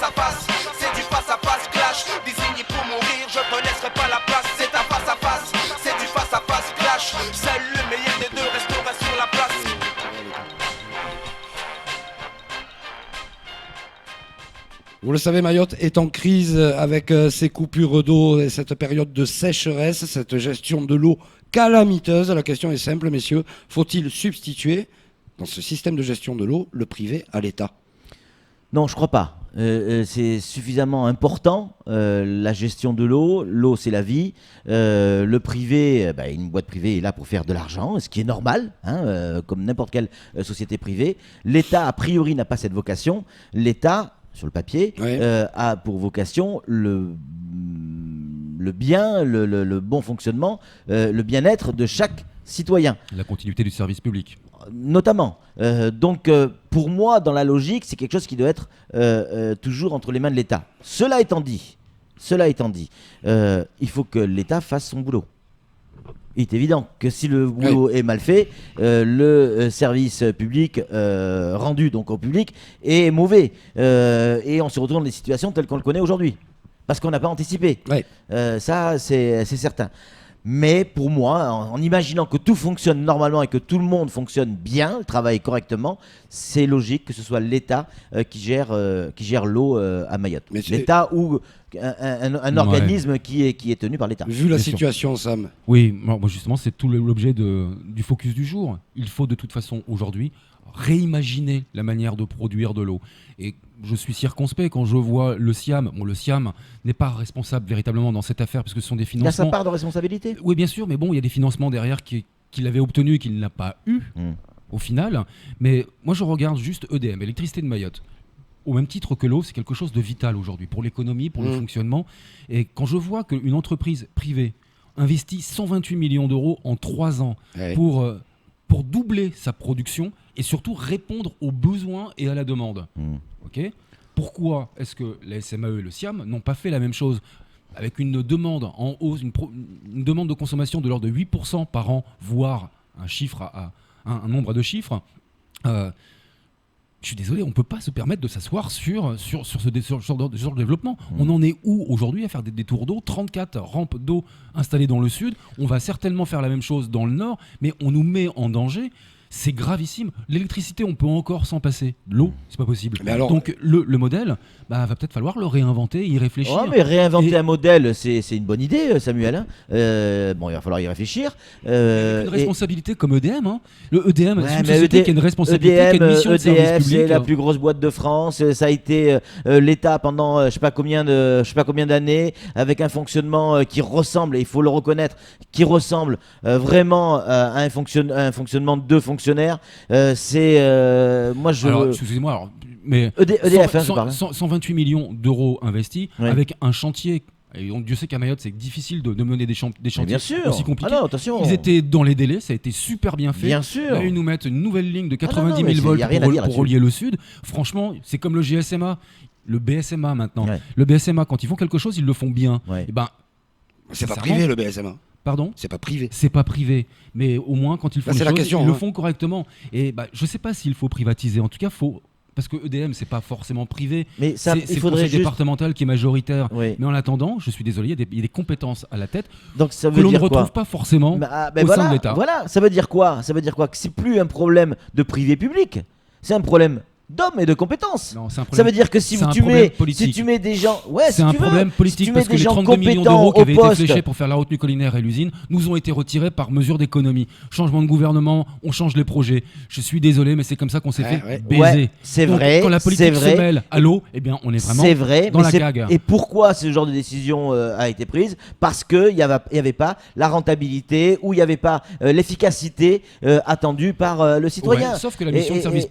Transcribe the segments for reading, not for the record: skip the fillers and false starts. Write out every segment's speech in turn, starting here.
à face, c'est du face à face clash. Désigné pour mourir, je te laisserai pas la place. C'est un face à face, c'est du face à face clash. Seul le meilleur des deux restera sur la place. Vous le savez, Mayotte est en crise avec ces coupures d'eau et cette période de sécheresse, cette gestion de l'eau calamiteuse. La question est simple, messieurs. Faut-il substituer, dans ce système de gestion de l'eau, le privé à l'État ? Non, je crois pas. C'est suffisamment important, la gestion de l'eau. L'eau, c'est la vie. Le privé, une boîte privée est là pour faire de l'argent, ce qui est normal, comme n'importe quelle société privée. L'État, a priori, n'a pas cette vocation. L'État, sur le papier, a pour vocation le bien, le bon fonctionnement, le bien-être de chaque citoyen. La continuité du service public. Notamment. Donc, pour moi, dans la logique, c'est quelque chose qui doit être toujours entre les mains de l'État. Cela étant dit, il faut que l'État fasse son boulot. Il est évident que si le boulot est mal fait, le service public rendu donc au public est mauvais. Et on se retrouve dans des situations telles qu'on le connaît aujourd'hui. Parce qu'on n'a pas anticipé. Ça, c'est certain. Mais pour moi, en imaginant que tout fonctionne normalement et que tout le monde fonctionne bien, travaille correctement, c'est logique que ce soit l'État qui gère l'eau à Mayotte. L'État ou un organisme qui est tenu par l'État. Vu la situation, Sam. Oui, moi justement, c'est tout l'objet du focus du jour. Il faut de toute façon aujourd'hui réimaginer la manière de produire de l'eau. Et je suis circonspect quand je vois le SIAM. Bon, le SIAM n'est pas responsable véritablement dans cette affaire parce que ce sont des financements. Il y a sa part de responsabilité. Oui, bien sûr, mais bon, il y a des financements derrière qu'il avait obtenus et qu'il n'a pas eu au final. Mais moi, je regarde juste EDM, Électricité de Mayotte. Au même titre que l'eau, c'est quelque chose de vital aujourd'hui pour l'économie, pour le fonctionnement. Et quand je vois qu'une entreprise privée investit 128 millions d'euros en 3 ans pour doubler sa production et surtout répondre aux besoins et à la demande. Okay, pourquoi est-ce que la SMAE et le SIAM n'ont pas fait la même chose avec une demande en hausse, une demande de consommation de l'ordre de 8% par an, voire un nombre de chiffres je suis désolé, on ne peut pas se permettre de s'asseoir sur ce genre de développement. On en est où aujourd'hui à faire des tours d'eau, 34 rampes d'eau installées dans le sud. On va certainement faire la même chose dans le nord, mais on nous met en danger. C'est gravissime. L'électricité, on peut encore s'en passer. L'eau, c'est pas possible. Donc le modèle, va peut-être falloir le réinventer, y réfléchir. Oh, mais réinventer un modèle, c'est une bonne idée, Samuel. Il va falloir y réfléchir. Il y a une responsabilité comme EDM. Le EDM, c'est une société qui a une responsabilité, qui a une mission de service public. C'est la plus grosse boîte de France. Ça a été l'État pendant je sais pas combien d'années, avec un fonctionnement qui ressemble, et il faut le reconnaître, qui ressemble vraiment à un fonctionnement de fonctionnaires. Alors, excusez-moi, mais EDF, 128 millions d'euros investis avec un chantier. Et Dieu sait qu'à Mayotte, c'est difficile de mener des chantiers aussi compliqués. Ils étaient dans les délais, ça a été super bien fait. Bien sûr. Là, ils nous mettent une nouvelle ligne de 90 000 volts pour relier le sud. Franchement, c'est comme le GSMA, le BSMA maintenant. Le BSMA, quand ils font quelque chose, ils le font bien. C'est pas privé, le BSMA. Pardon ? C'est pas privé. C'est pas privé, mais au moins quand ils font les choses, ils le font correctement. Et je sais pas s'il faut privatiser. En tout cas, parce que EDM c'est pas forcément privé. Mais c'est le conseil départemental qui est majoritaire. Mais en attendant, je suis désolé, il y a des compétences à la tête donc ça veut que l'on dire ne retrouve pas forcément au sein de l'État. Voilà, ça veut dire quoi ? Ça veut dire quoi ? Que c'est plus un problème de privé-public, c'est un problème d'hommes et de compétences. Non, ça veut dire que si tu mets des gens, c'est un problème politique parce que les 32 millions d'euros qui avaient été fléchés pour faire la retenue collinaire et l'usine nous ont été retirés par mesure d'économie. Changement de gouvernement, on change les projets. Je suis désolé, mais c'est comme ça qu'on s'est fait baiser. C'est donc, vrai. Quand la politique se mêle à l'eau, on est vraiment dans la gague. Et pourquoi ce genre de décision a été prise ? Parce qu'il n'y avait pas la rentabilité ou il n'y avait pas l'efficacité attendue par le citoyen. Sauf que la mission de service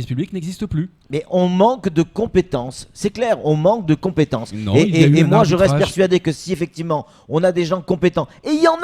public n'existe plus. Mais on manque de compétences, c'est clair, on manque de compétences. Non, et moi je reste persuadé que si effectivement on a des gens compétents, et il y en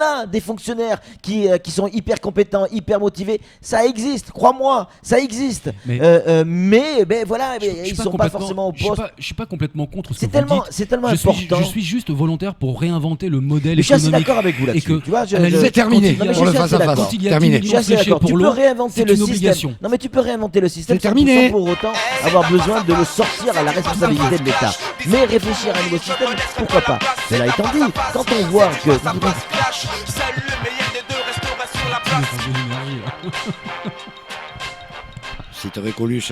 a des fonctionnaires qui sont hyper compétents, hyper motivés, ça existe, crois-moi, ça existe. Mais voilà, ils sont pas forcément au poste. Je suis pas complètement contre ce que vous dites. C'est tellement important. Je suis juste volontaire pour réinventer le modèle économique. Je suis assez d'accord avec vous là-dessus. Tu vois, c'est terminé pour le face à face. Quand il y a 10 millions fléchés pour l'eau, c'est une obligation. Non mais tu peux réinventer démonter le système C'est terminé. sans pour autant avoir besoin de le sortir à la responsabilité de l'État. Mais réfléchir à un nouveau système, pourquoi pas? Cela étant dit, quand on voit que... Face à face clash, seul le meilleur des deux restera sur la place. L'énergie, là. Si t'aurais Coluche,